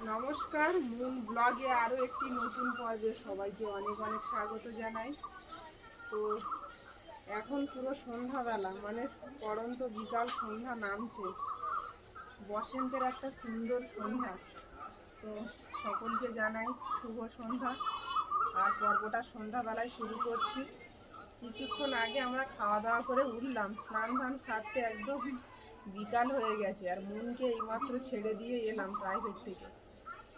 নমস্কার, মুন ব্লগে আরও একটি নতুন পর্বে সবাইকে অনেক অনেক স্বাগত জানাই। তো এখন পুরো সন্ধ্যাবেলা, মানে পড়ন্ত বিকাল সন্ধ্যা নামছে, বসন্তের একটা সুন্দর সন্ধ্যা। তো সকলকে জানাই শুভ সন্ধ্যা। আর পর্বটা সন্ধ্যাবেলায় শুরু করছি। কিছুক্ষণ আগে আমরা খাওয়া দাওয়া করে উঠলাম, স্নান ধান সারতে একদম বিকাল হয়ে গেছে। আর মুনকে এইমাত্র ছেড়ে দিয়ে এলাম প্রাইভেট থেকে।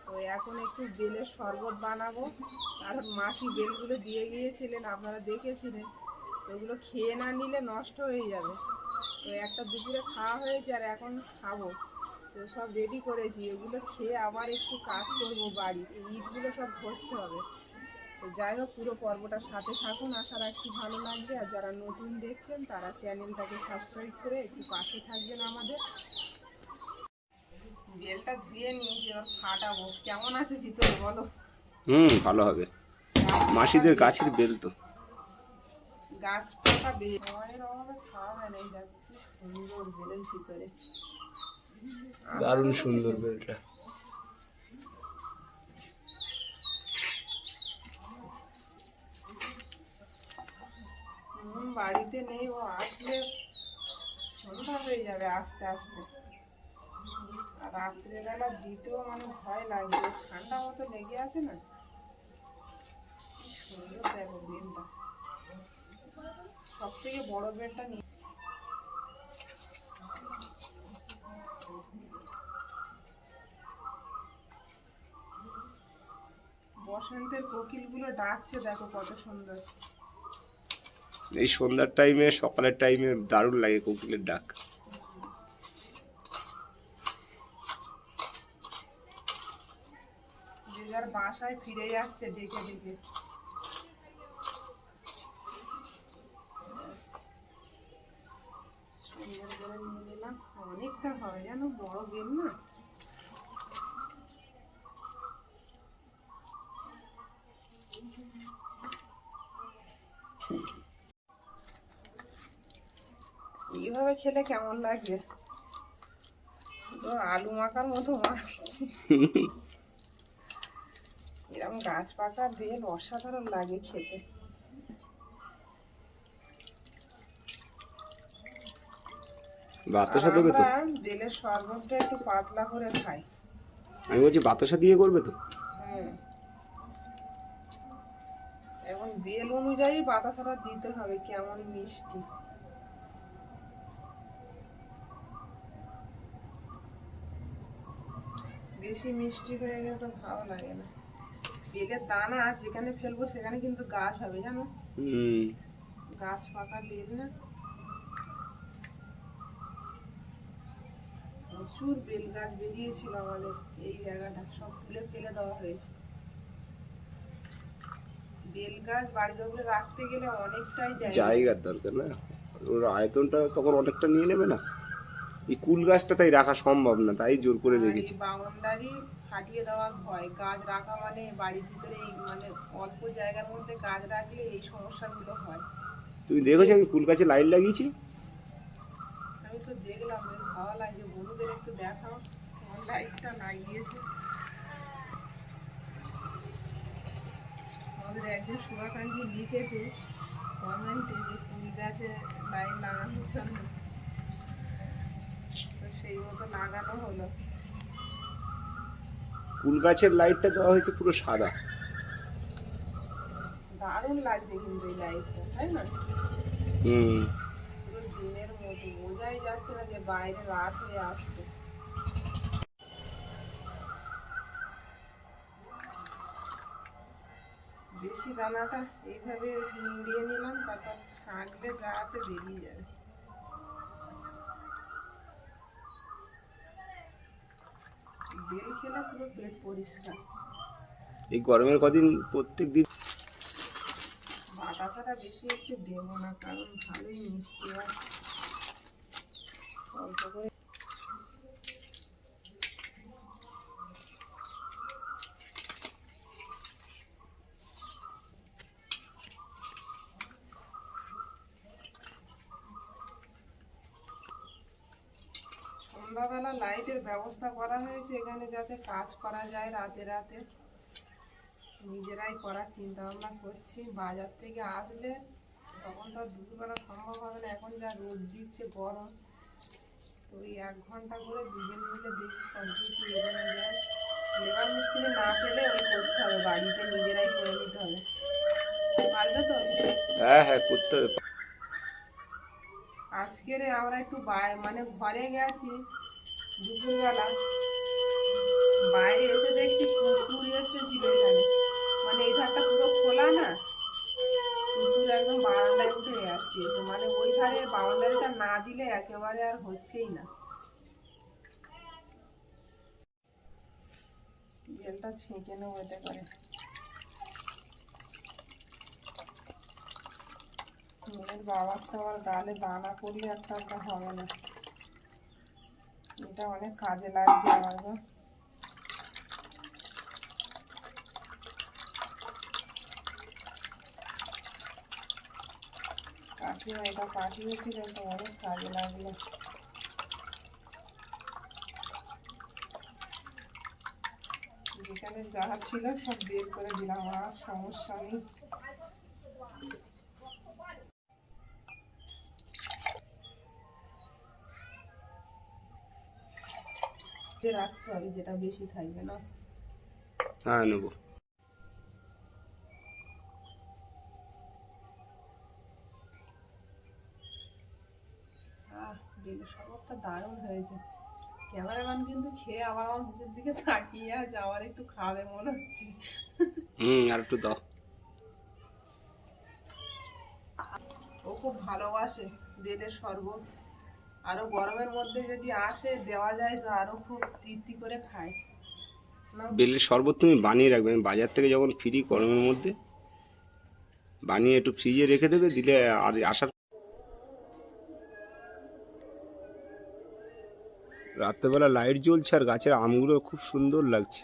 তো এখন একটু বেলের শরবত বানাবো, কারণ মাসি বেলগুলো দিয়ে গিয়েছিলেন, আপনারা দেখেছিলেন। তো ওগুলো খেয়ে না নিলে নষ্ট হয়ে যাবে। তো একটা দুপুরে খাওয়া হয়েছে আর এখন খাবো। তো সব রেডি করেছি, এগুলো খেয়ে আবার একটু কাজ করব, বাড়ির ইটগুলো সব ঘষতে হবে। তো যাই হোক, পুরো পর্বটার সাথে থাকুন, আশা রাখছি ভালো লাগবে। আর যারা নতুন দেখছেন তারা চ্যানেলটাকে সাবস্ক্রাইব করে একটু পাশে থাকবেন আমাদের। বেলটা ধুয়ে নিয়েছি, এবার ফাটাবো। কেমন আছে ভিতরে বলো? ভালো হবে। মাসিদের গাছের বেল তো। গাছ পাকা বেল, সময়ের অভাবে খাওয়া হয় না। এই দেখো কি সুন্দর বেলের ভিতরে, দারুণ সুন্দর বেলটা। বাড়িতে নেই, ও আসলে সন্ধ্যা হয়ে যাবে আস্তে আস্তে। আর রাত্রেবেলা দিতেও মানে ভয় লাগবে, ঠান্ডা মতো লেগে আছে না। সুন্দর দেখো বেলটা, সব থেকে বড় বেলটা নিয়ে। বসন্তের কোকিলগুলো ডাকছে, দেখো কত সুন্দর। এই সন্ধ্যার টাইমে, সকালের টাইমে দারুণ লাগে কোকিলের ডাক। যে যার বাসায় ফিরে যাচ্ছে ডেকে ডেকে। সুন্দর করে নিয়ে নিলাম, অনেকটা হবে জানো, বড় বেল না। এইভাবে খেলে কেমন লাগবে? তো আলু মাখার মতো মাখছি। এরকম গাছ পাকা বেল অসাধারণ লাগে খেতে। আর বাতাসা দেবে তো? আমরা বেলের শরবতটা একটু পাতলা করে খাই। আমি বলছি বাতাসা দিয়ে করবে তো? হ্যাঁ, এখন বেল অনুযায়ী বাতাসাটা দিতে হবে, কেমন মিষ্টি। বেশি মিষ্টি হয়ে গেলে তো ভালো লাগে না। বেলের দানা যেখানে ফেলবো সেখানে কিন্তু গাছ হবে জানো। গাছ পাকা বেল না, প্রচুর বেল গাছ বেরিয়েছিল আমাদের এই জায়গাটা, সব তুলে ফেলে দেওয়া হয়েছে। বেল গাছ বাড়ির উপরে রাখতে গেলে অনেকটাই জায়গার দরকার না, ওর আয়তনটা তখন অনেকটা নিয়ে নেবে না। এই কুল গাছটা তাই রাখা সম্ভব না, তাই জোর করে রেখেছি। বাউন্ডারি ফাটিয়ে দেওয়ার ভয়। গাছ রাখা মানে বাড়ির ভিতরে এই মানে অল্প জায়গার মধ্যে গাছ রাখলে এই সমস্যাগুলো হয়। তুমি দেখেছো আমি কুল গাছে লাইট লাগিয়েছি? আমি তো দেখলাম, বেশ ভালো লাগছে। বন্ধুদের একটু দেখাও তোমার লাইটটা লাগিয়েছে। আমাদের একজন শুভাকাঙ্ক্ষী লিখেছে কমেন্টে যে ফুল গাছে লাইট লাগানোর জন্য, তো সেই মতো লাগানো হলো। কুল গাছের লাইটটা দেওয়া হয়েছে পুরো সাদা। দারুণ লাগছে কিন্তু এই লাইটটা, তাই না? পুরো দিনের মতো, বোঝাই যাচ্ছে না যে বাইরে রাত হয়ে আসছে। বেশি দানাটা এইভাবে নিয়ে নিলাম, তারপর ছাঁকলে যা আছে বেরিয়ে যাবে। বেল খেলে পুরো পেট পরিষ্কার। এই গরমের কদিন প্রত্যেক দিন বাতাসাটা বেশি একটু দেবো না, কারণ ভালোই মিষ্টি আছে। অল্প করে সন্ধ্যাবেলা লাইটের ব্যবস্থা করা হয়েছে এখানে, যাতে কাজ করা যায় রাতে রাতে। নিজেরাই করার চিন্তা ভাবনা করছি। বাজার থেকে আসলে তখন তো আর দুপুরবেলা সম্ভব হবে না, এখন যা রোদ দিচ্ছে গরম। তো ওই 1 ঘন্টা করে দুজন মিলে দেখি কতটুকু এগোনো যায়। লেবার মিস্ত্রি না পেলে ওই করতে হবে, বাড়িতে নিজেরাই করে নিতে হবে। পারবে তো? হ্যাঁ হ্যাঁ, করতে হবে। আজকের আমরা একটু মানে ঘরে গেছি দুপুরবেলা, বাইরে এসে দেখছি কুকুর এসেছিল এখানে। মানে এই ধারটা পুরো খোলা না, কুকুর একদম বারান্দায় উঠে আসছে। মানে ওই ধারে বাউন্ডারিটা না দিলে একেবারে আর হচ্ছেই না। জলটা ছেঁকে নেবো এতে করে। মেয়ের বাবার তো আমার গালে দানা করলে একটা হবে না। এটা অনেক কাজে লাগছে আমার গো। কাকিমা এটা পাঠিয়েছিল, তো অনেক কাজে লাগলো। যেখানে যা ছিল সব বের করে দিলাম, আর সমস্যা নেই। রাখতে হবে, যেটা বেশি থাকবে না। হ্যাঁ, নেবো। বেলের শরবতটা দারুণ হয়েছে। ক্যামেরাম্যান কিন্তু খেয়ে আবার আমার মুখের দিকে তাকিয়ে আছে, আবার একটু খাবে মনে হচ্ছে। আর একটু দাও। ও খুব ভালোবাসে বেলের শরবত। আরো গরমের মধ্যে যদি আসে দেওয়া যায় তো আরো খুব তৃপ্তি করে খায়। না, বেলের শরবত তুমি বানিয়ে রাখবে, আমি বাজার থেকে যখন ফিরি গরমের মধ্যে বানিয়ে একটু ফ্রিজে রেখে দেবে, দিলে আর আসার রাত্রেবেলা লাইট জ্বলছে আর গাছের আমগুলো খুব সুন্দর লাগছে।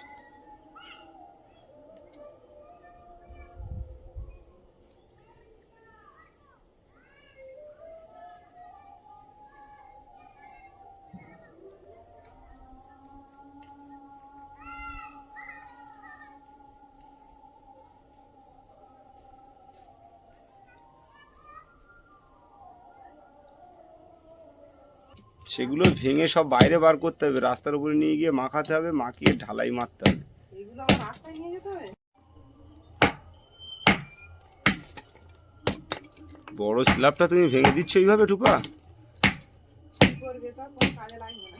সেগুলো ভেঙে সব বাইরে বার করতে হবে, রাস্তার উপরে নিয়ে গিয়ে মাখাতে হবে, মাখিয়ে ঢালাই মারতে হবে। এগুলো আবার রাস্তায় নিয়ে যেতে হবে। বড় স্ল্যাবটা তুমি ভেঙে দিচ্ছ এইভাবে টুপা? কি করবে, তার কোনো কাজে লাগবে না।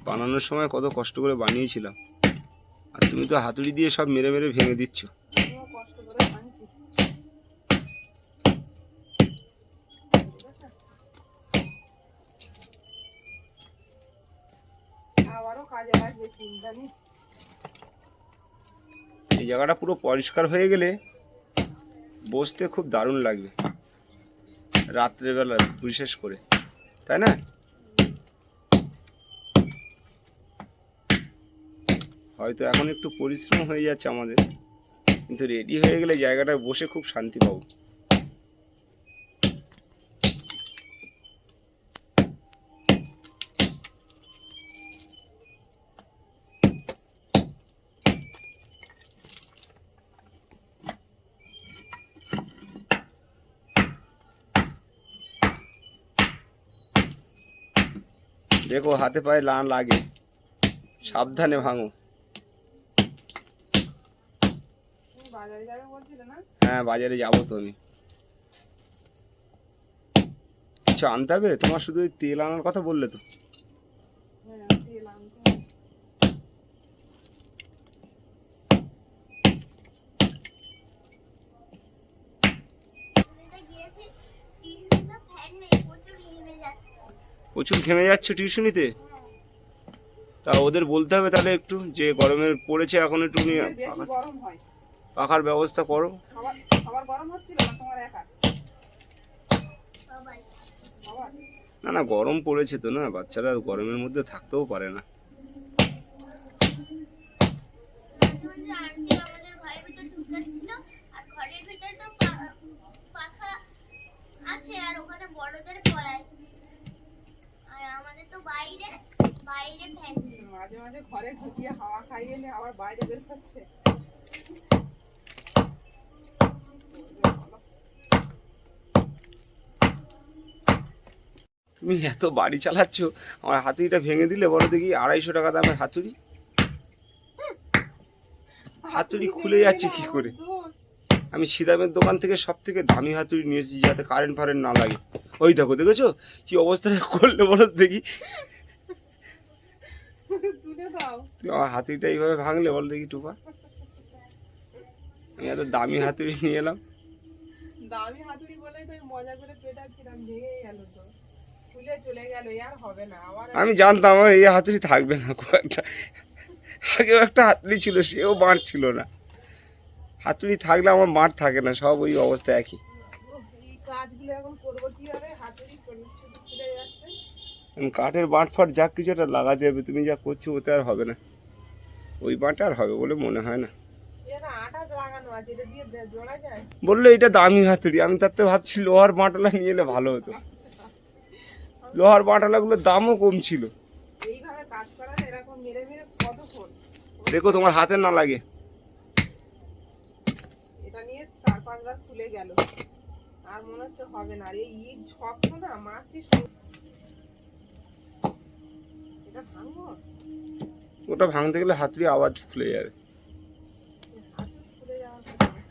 বানানোর সময় কত কষ্ট করে বানিয়েছিলাম, আর তুমি তো হাতুড়ি দিয়ে সব মেরে মেরে ভেঙে দিচ্ছ। আমিও কষ্ট করে বানিয়েছি। আবারও কাজে লাগবে, চিন্তা নেই। এই জায়গাটা পুরো পরিষ্কার হয়ে গেলে বসতে খুব দারুণ লাগবে রাত্রেবেলা, বিশেষ করে, তাই না? হয়তো এখন একটু পরিশ্রম হয়ে যাচ্ছে আমাদের, কিন্তু রেডি হয়ে গেলে জায়গাটায় বসে খুব শান্তি পাবো। দেখো হাতে পায়ে না লাগে, সাবধানে ভাঙো। তুমি বাজারে যাবে বলছিলে না? হ্যাঁ, বাজারে যাবো তো আমি। কিছু আনতে হবে তোমার? শুধু ওই তেল আনার কথা বললে তো। হ্যাঁ, তেল আনতে হবে। প্রচুর ঘেমে যাচ্ছ টিউশনিতে? তা ওদের বলতে হবে তাহলে একটু, যে গরমে পড়েছে এখন একটু বেশি গরম হয়। পাখার ব্যবস্থা করো। খাবার গরম হচ্ছিল না তোমার একা? খাবার না না, গরম পড়েছে তো, না বাচ্চারা গরমের মধ্যে থাকতেও পারে না। আমাদের তো বাইরে বাইরে ফ্যান নেই। মাঝে মাঝে ঘরে ঢুকিয়ে হাওয়া খাইয়ে নিয়ে আবার বাইরে বের হচ্ছে। তুমি এত বাড়ি চালাচ্ছ, আমার হাতুড়িটা ভেঙে দিলে বলো দেখি, 250 টাকা দামের হাতুড়ি। হাতুড়ি খুলে যাচ্ছে কি করে? আমি সিদামের দোকান থেকে সব থেকে দামি হাতুড়ি নিয়ে এসেছি, যাতে কারেন্ট ফারেন্ট না লাগে। ওই দেখো, দেখেছো কি অবস্থাটা করলে বলো দেখি? তুলে দাও। তুমি আমার হাতুড়িটা এইভাবে ভাঙলে বলো দেখি টুপা। আমি এত দামি হাতুড়ি নিয়ে এলাম। দামি হাতুড়ি বলেই তো আমি মজা করে পেটাচ্ছিলাম, ভেঙে গেল তো, খুলে চলে গেল। আর হবে না আবার। আমি জানতাম আমার এই হাতুড়ি থাকবে না খুব একটা। আগেও একটা হাতুড়ি ছিল, সেও বাঁট ছিল না। হাতুড়ি থাকলে আমার মাঠ থাকে না, সব ওই অবস্থা একই। এই কাজগুলো এখন করবো কিভাবে? হাতুড়ি শুধু খুলে যাচ্ছে। কাঠের বাঁট ফাট যা কিছু একটা লাগাতে হবে, তুমি যা করছো ওতে আর হবে না। ওই বাঁটে আর হবে বলে মনে হয় না। এটা আঠা লাগানো আছে, এটা দিয়ে জোড়া যায়? বললো এটা দামি হাতুড়ি, আমি তার তো ভাবছি লোহার বাঁটলা নিয়ে এলে ভালো হতো। লোহার বাঁটলাগুলোর দামও কম ছিল। এইভাবে কাজ করা যায়, এরকম মেরে মেরে কতক্ষণ? দেখো তোমার হাতে না লাগে। এটা নিয়ে 4-5 বার খুলে গেল, আর মনে হচ্ছে হবে না। আর এই ইট শক্ত না, মারছিস। এটা ভাঙবো? ওটা ভাঙতে গেলে হাতুড়ি আওয়াজ খুলে যাবে। হাতুড়ি খুলে যাওয়ার কথা না।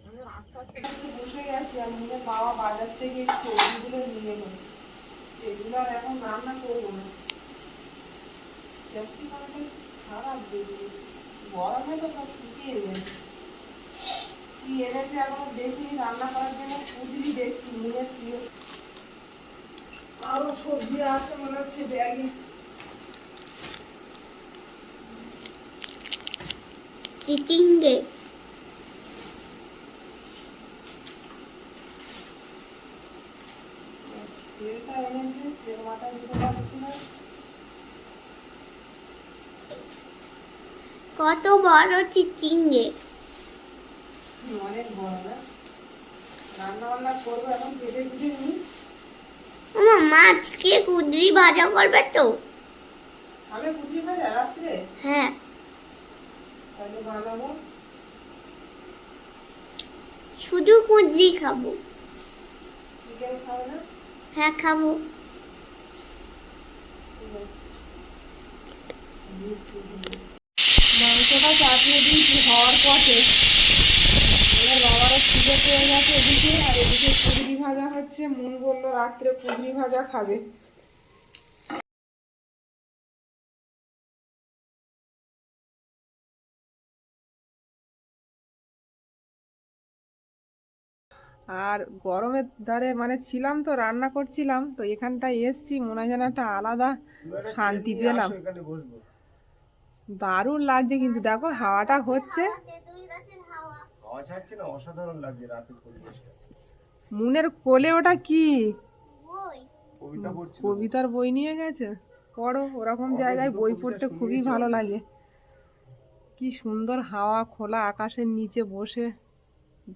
আমি আস্তে আস্তে করে বসে গেছি, আর মনে বাবা বাজার থেকে একটু ওগুলো নিয়ে এলো। এগুলো আর এখন রান্না করবো না। ক্যাপসিকামটা খারাপ বেরিয়েছে, গরমে তো সব শুকিয়ে গেছে। কি এনেছে এখনো দেখিনি রান্না করার জন্য। কুদরি দেখছি, মুনের প্রিয়। আরো সবজি আছে মনে হচ্ছে ব্যাগে। চিচিঙ্গে তেলটা এনেছে, তেল মাথায় দিতে পারছি না। কত বড় চিচিঙ্গে। অনেক বড় না? রান্না বান্না করবো এখন, কেটে কুটে নি। আমার মাছকে কুদরি ভাজা করবে তো? আমি কুচি ভাজা রাত্রে? হ্যাঁ। তাহলে বানাবো। শুধু কুদরি খাবো। চিকেন খাবে না? হ্যাঁ খাবো। মাংসটা চাপিয়ে দিয়েছি হওয়ার পথে। এবার বাবারও খিদে পেয়ে গেছে এদিকে, আর এদিকে কুদরি ভাজা হচ্ছে। মন বললো রাত্রে কুদরি ভাজা খাবে। আর গরমের ধারে মানে ছিলাম তো, রান্না করছিলাম তো, এখানটায় এসছি, মনে হয় যেন একটা আলাদা শান্তি পেলাম। দারুণ লাগছে কিন্তু, দেখো হাওয়াটা হচ্ছে। অসাধারণ লাগছে রাতের পরিবেশটা। মুনের কোলে ওটা কি কবিতা পড়ছিল। কবিতার বই নিয়ে গেছে? পড়ো, ওরকম জায়গায় বই পড়তে খুবই ভালো লাগে। কি সুন্দর হাওয়া, খোলা আকাশের নিচে বসে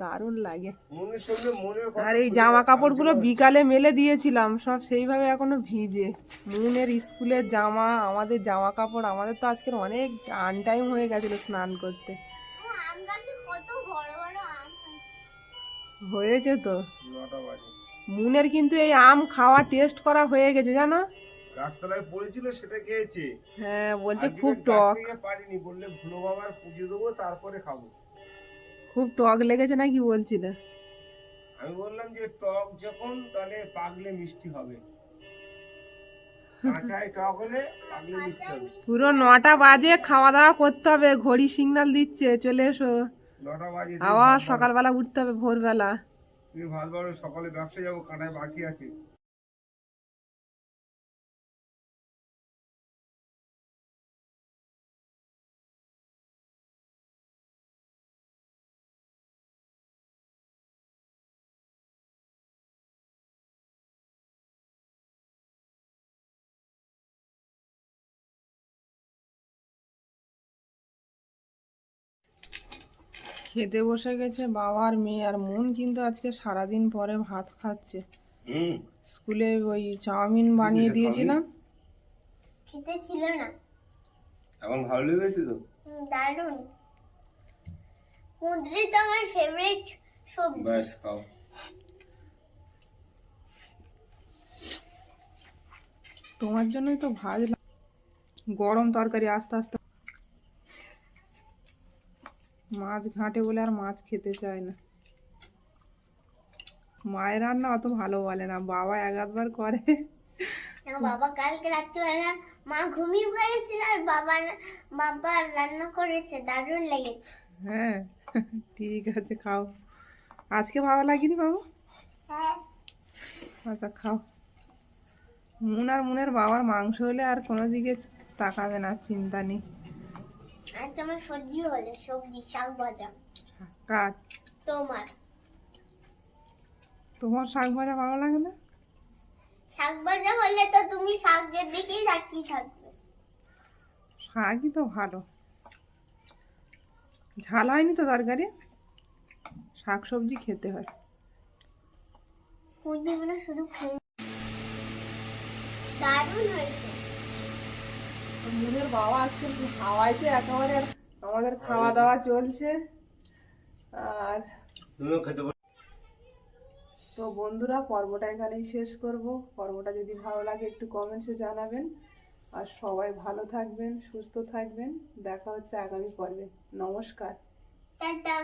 দারুণ লাগে। মনের সঙ্গে মনের কথা আর এই জামা কাপড়গুলো বিকালে মেলে দিয়েছিলাম, সব সেইভাবে এখনো ভিজে। মুনের স্কুলের জামা, আমাদের জামা কাপড়, আমাদের তো আজকের অনেক আনটাইম হয়ে গেছিল স্নান করতে। আম গাছে কত বড় বড় আম হয়েছে তো। 9টা বাজে। মুনের কিন্তু এই আম খাওয়া টেস্ট করা হয়ে গেছে জানো। গাছতলায় পড়েছিল, সেটা খেয়েছে। হ্যাঁ, বলছে আজকে খুব গাছ টক। থেকে পারিনি, বললে ভুলো বাবার পুজো দেবো তারপরে খাবো। খুব টক লেগেছে নাকি বলছিল। আমি বললাম যে টক যখন, তাহলে পাকলে মিষ্টি হবে। কাঁচায় টক হলে পাকলে মিষ্টি হবে। পুরো 9টা বাজে, খাওয়া দাওয়া করতে হবে। ঘড়ি সিগন্যাল দিচ্ছে, চলে এসো। 9টা বাজে। আবার সকালবেলা উঠতে হবে, ভোরবেলা। তুমি ভাত বাড়ো, সকালে ব্যবসা যাবো, কাঁটায় বাকি আছে। খেতে বসে গেছে বাবা আর মেয়ে, আর মন কিন্তু আজকে সারাদিন পরে ভাত খাচ্ছে। হুম স্কুলে ওই চাউমিন বানিয়ে দিয়েছিলাম। খেতে ছিল না। এখন ভালো লেগেছে তো? দারুণ। কুঁদরি তো আমার ফেভারিট সবজি। ব্যাস খাও। তোমার জন্যই তো ভাজলাম। গরম তরকারি আস্তে আস্তে। মাছ ঘাঁটে বলে আর মাছ খেতে চায় না। মায়ের রান্না অত ভালো বলে না, বাবা এক আধবার করে। আমার বাবা কালকে রাত্রিবেলা মা ঘুমিয়ে পড়েছিল আর বাবা রান্না করেছে, দারুণ লেগেছে। হ্যাঁ, ঠিক আছে খাও। আজকে ভালো লাগেনি বাবু? হ্যাঁ। আচ্ছা খাও। মুনের বাবার মাংস হলে আর কোনো দিকে তাকাবে না, চিন্তা নেই। আজ আমার সবজি হলে সবজি শাক ভাজা। কার? তোমার তোমার শাক ভাজা ভালো লাগে না? শাক ভাজা হলে তো তুমি শাকের দিকেই তাকিয়ে থাকবে। শাকই তো ভালো। ঝাল হয়নি তো তরকারি? শাক সবজি খেতে হয়। কুঁদরিগুলো শুধু খেয়ে দারুণ হয়েছে। মুনের বাবা আজকে হাওয়াইতে একেবারে আমাদের খাওয়া দাওয়া চলছে। আর তুমিও খেতে পারো। তো বন্ধুরা, পর্বটা এখানেই শেষ করব। পর্বটা যদি ভালো লাগে একটু কমেন্টসে জানাবেন। আর সবাই ভালো থাকবেন, সুস্থ থাকবেন। দেখা হচ্ছে আগামী পর্বে। নমস্কার। টাটা।